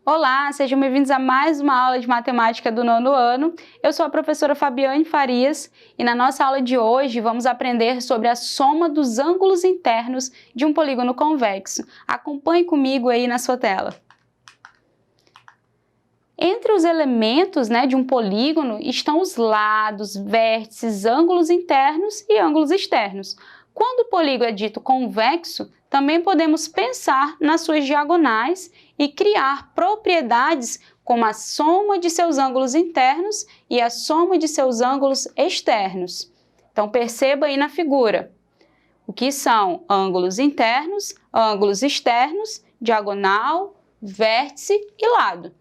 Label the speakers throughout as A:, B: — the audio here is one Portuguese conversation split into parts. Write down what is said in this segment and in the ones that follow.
A: Olá, sejam bem-vindos a mais uma aula de matemática do 9º ano. Eu sou a professora Fabiane Farias e na nossa aula de hoje vamos aprender sobre a soma dos ângulos internos de um polígono convexo. Acompanhe comigo aí na sua tela. Entre os elementos de um polígono estão os lados, vértices, ângulos internos e ângulos externos. Quando o polígono é dito convexo, também podemos pensar nas suas diagonais e criar propriedades como a soma de seus ângulos internos e a soma de seus ângulos externos. Então, perceba aí na figura o que são ângulos internos, ângulos externos, diagonal, vértice e lado.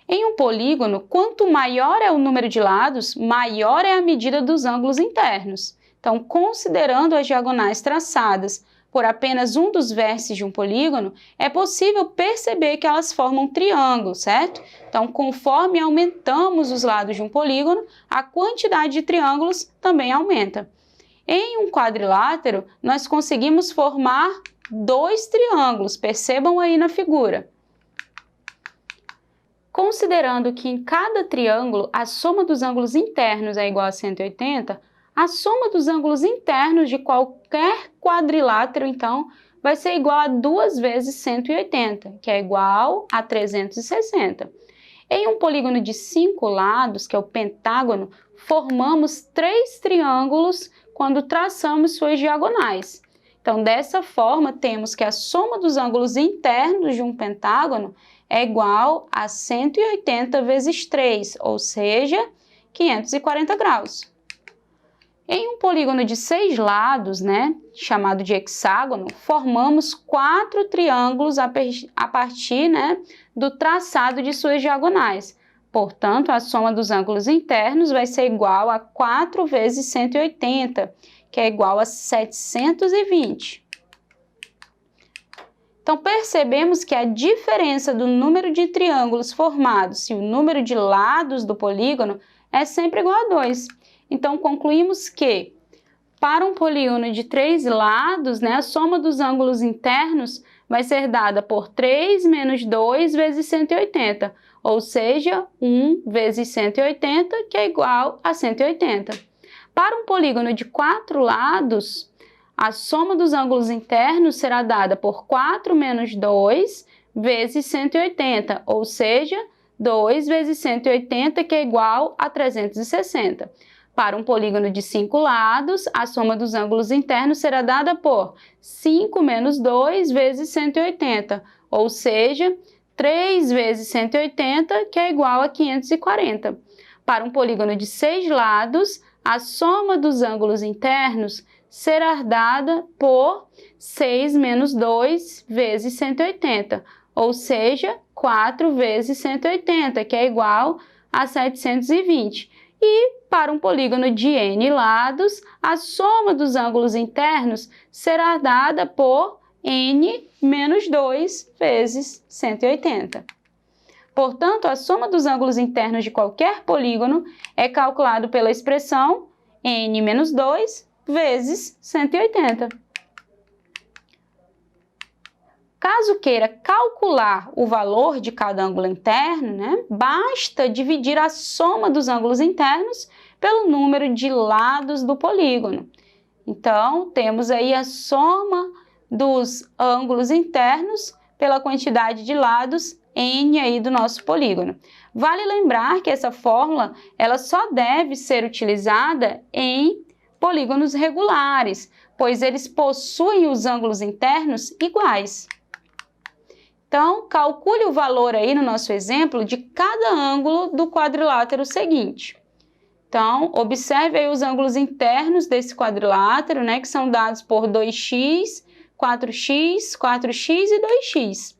A: Em um polígono, quanto maior é o número de lados, maior é a medida dos ângulos internos. Então, considerando as diagonais traçadas por apenas um dos vértices de um polígono, é possível perceber que elas formam um triângulo, certo? Então, conforme aumentamos os lados de um polígono, a quantidade de triângulos também aumenta. Em um quadrilátero, nós conseguimos formar dois triângulos, percebam aí na figura. Considerando que em cada triângulo a soma dos ângulos internos é igual a 180, a soma dos ângulos internos de qualquer quadrilátero, então, vai ser igual a 2 vezes 180, que é igual a 360. Em um polígono de 5 lados, que é o pentágono, formamos 3 triângulos quando traçamos suas diagonais. Então, dessa forma, temos que a soma dos ângulos internos de um pentágono é igual a 180 vezes 3, ou seja, 540 graus. Em um polígono de 6 lados, chamado de hexágono, formamos 4 triângulos a partir do traçado de suas diagonais. Portanto, a soma dos ângulos internos vai ser igual a 4 vezes 180, que é igual a 720. Então, percebemos que a diferença do número de triângulos formados e o número de lados do polígono é sempre igual a 2. Então, concluímos que, para um polígono de 3 lados, a soma dos ângulos internos vai ser dada por 3 menos 2 vezes 180, ou seja, 1 vezes 180, que é igual a 180. Para um polígono de 4 lados, a soma dos ângulos internos será dada por 4 menos 2 vezes 180, ou seja, 2 vezes 180, que é igual a 360. Para um polígono de 5 lados, a soma dos ângulos internos será dada por 5 menos 2 vezes 180, ou seja, 3 vezes 180, que é igual a 540. Para um polígono de 6 lados, a soma dos ângulos internos será dada por 6 menos 2 vezes 180, ou seja, 4 vezes 180, que é igual a 720. E para um polígono de n lados, a soma dos ângulos internos será dada por n menos 2 vezes 180. Portanto, a soma dos ângulos internos de qualquer polígono é calculado pela expressão n menos 2 vezes 180. Caso queira calcular o valor de cada ângulo interno, basta dividir a soma dos ângulos internos pelo número de lados do polígono. Então, temos aí a soma dos ângulos internos pela quantidade de lados n aí do nosso polígono. Vale lembrar que essa fórmula ela só deve ser utilizada em polígonos regulares, pois eles possuem os ângulos internos iguais. Então, calcule o valor aí no nosso exemplo de cada ângulo do quadrilátero seguinte. Então, observe aí os ângulos internos desse quadrilátero, que são dados por 2x, 4x, 4x e 2x.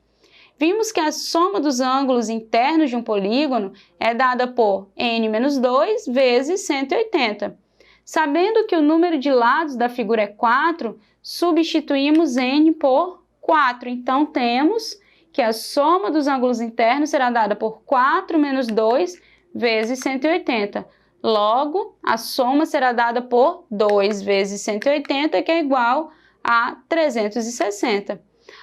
A: Vimos que a soma dos ângulos internos de um polígono é dada por n menos 2 vezes 180. Sabendo que o número de lados da figura é 4, substituímos n por 4. Então, temos que a soma dos ângulos internos será dada por 4 menos 2 vezes 180. Logo, a soma será dada por 2 vezes 180, que é igual a 360.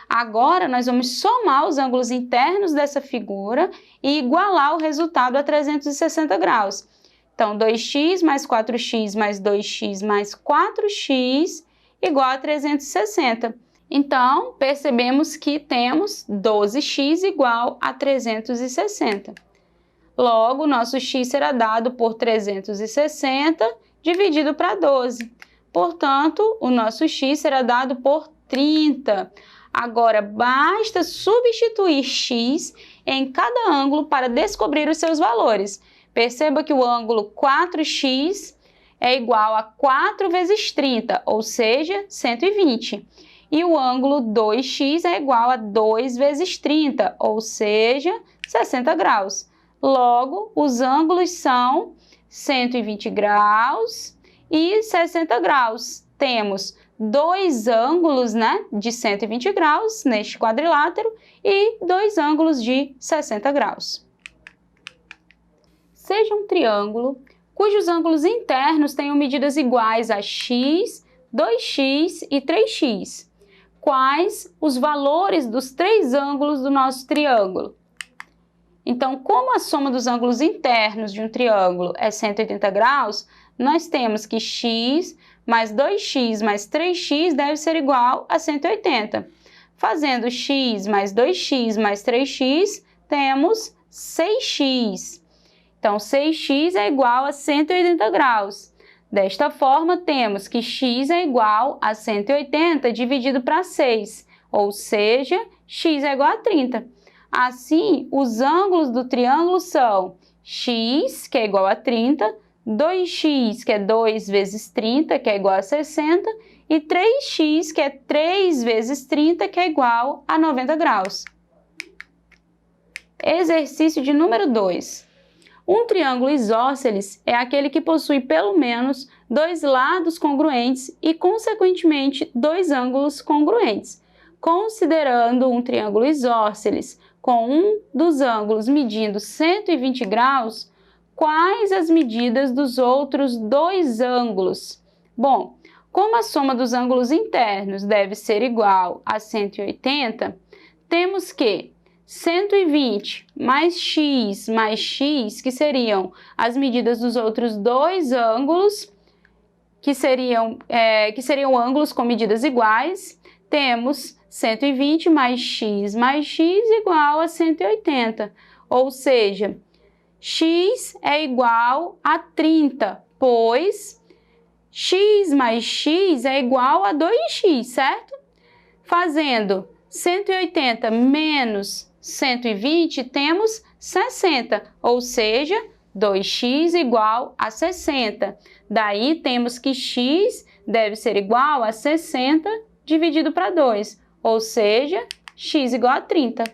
A: Agora, nós vamos somar os ângulos internos dessa figura e igualar o resultado a 360 graus. Então, 2x mais 4x mais 2x mais 4x igual a 360. Então, percebemos que temos 12x igual a 360. Logo, nosso x será dado por 360 dividido para 12. Portanto, o nosso x será dado por 30. Agora, basta substituir x em cada ângulo para descobrir os seus valores. Perceba que o ângulo 4x é igual a 4 vezes 30, ou seja, 120. E o ângulo 2x é igual a 2 vezes 30, ou seja, 60 graus. Logo, os ângulos são 120 graus e 60 graus. Temos dois ângulos, né, de 120 graus neste quadrilátero e dois ângulos de 60 graus. Seja um triângulo cujos ângulos internos tenham medidas iguais a x, 2x e 3x. Quais os valores dos três ângulos do nosso triângulo? Então, como a soma dos ângulos internos de um triângulo é 180 graus, nós temos que x mais 2x mais 3x deve ser igual a 180. Fazendo x mais 2x mais 3x, temos 6x. Então, 6x é igual a 180 graus. Desta forma, temos que x é igual a 180 dividido para 6, ou seja, x é igual a 30. Assim, os ângulos do triângulo são x, que é igual a 30, 2x, que é 2 vezes 30, que é igual a 60, e 3x, que é 3 vezes 30, que é igual a 90 graus. Exercício de número 2. Um triângulo isósceles é aquele que possui pelo menos dois lados congruentes e, consequentemente, dois ângulos congruentes. Considerando um triângulo isósceles com um dos ângulos medindo 120 graus, quais as medidas dos outros dois ângulos? Bom, como a soma dos ângulos internos deve ser igual a 180, temos que 120 mais x, que seriam as medidas dos outros dois ângulos, que seriam ângulos com medidas iguais, temos 120 mais x igual a 180, ou seja, x é igual a 30, pois x mais x é igual a 2x, certo? Fazendo 180 menos 120, temos 60, ou seja, 2x igual a 60. Daí, temos que x deve ser igual a 60 dividido para 2, ou seja, x igual a 30.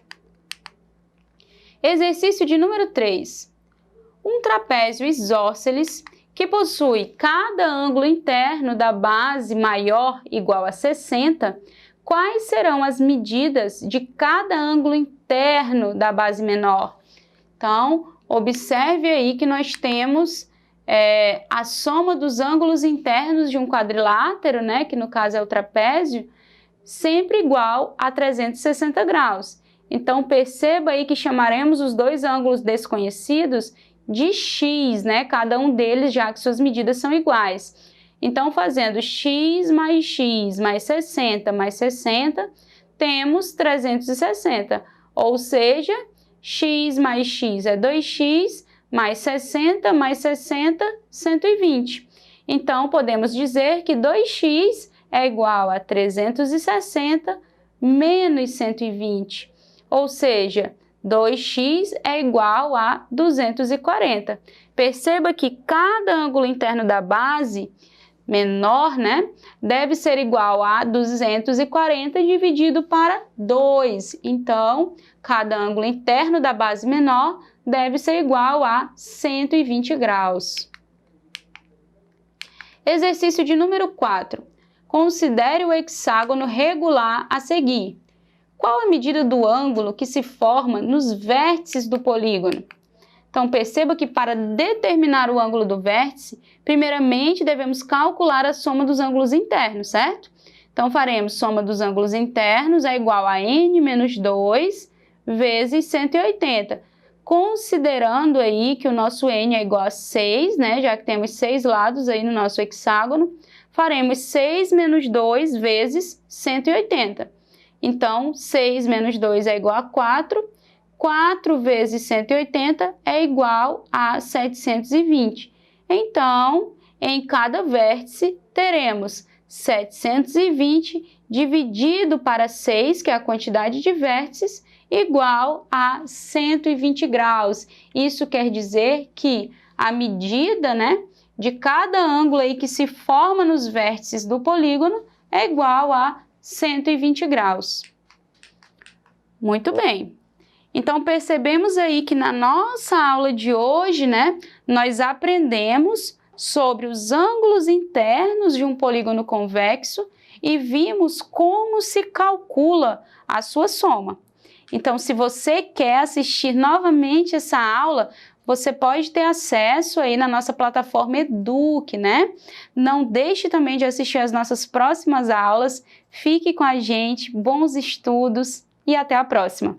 A: Exercício de número 3. Um trapézio isósceles que possui cada ângulo interno da base maior igual a 60, quais serão as medidas de cada ângulo interno da base menor? Então, observe aí que nós temos a soma dos ângulos internos de um quadrilátero, né, que no caso é o trapézio, sempre igual a 360 graus. Então, perceba aí que chamaremos os dois ângulos desconhecidos de x, né, cada um deles, já que suas medidas são iguais. Então, fazendo x mais 60, temos 360, ou seja, x mais x é 2x, mais 60, 120. Então, podemos dizer que 2x é igual a 360 menos 120, ou seja, 2x é igual a 240. Perceba que cada ângulo interno da base menor, né, deve ser igual a 240 dividido para 2. Então, cada ângulo interno da base menor deve ser igual a 120 graus. Exercício de número 4. Considere o hexágono regular a seguir. Qual a medida do ângulo que se forma nos vértices do polígono? Então, perceba que para determinar o ângulo do vértice, primeiramente devemos calcular a soma dos ângulos internos, certo? Então, faremos soma dos ângulos internos é igual a n menos 2 vezes 180. Considerando aí que o nosso n é igual a 6, né, já que temos 6 lados aí no nosso hexágono, faremos 6 menos 2 vezes 180. Então, 6 menos 2 é igual a 4, 4 vezes 180 é igual a 720. Então, em cada vértice, teremos 720 dividido para 6, que é a quantidade de vértices, igual a 120 graus. Isso quer dizer que a medida, né, de cada ângulo aí que se forma nos vértices do polígono é igual a 120 graus. Muito bem. Então, percebemos aí que na nossa aula de hoje, né, nós aprendemos sobre os ângulos internos de um polígono convexo e vimos como se calcula a sua soma. Então, se você quer assistir novamente essa aula, você pode ter acesso aí na nossa plataforma Eduque, né? Não deixe também de assistir as nossas próximas aulas. Fique com a gente, bons estudos e até a próxima!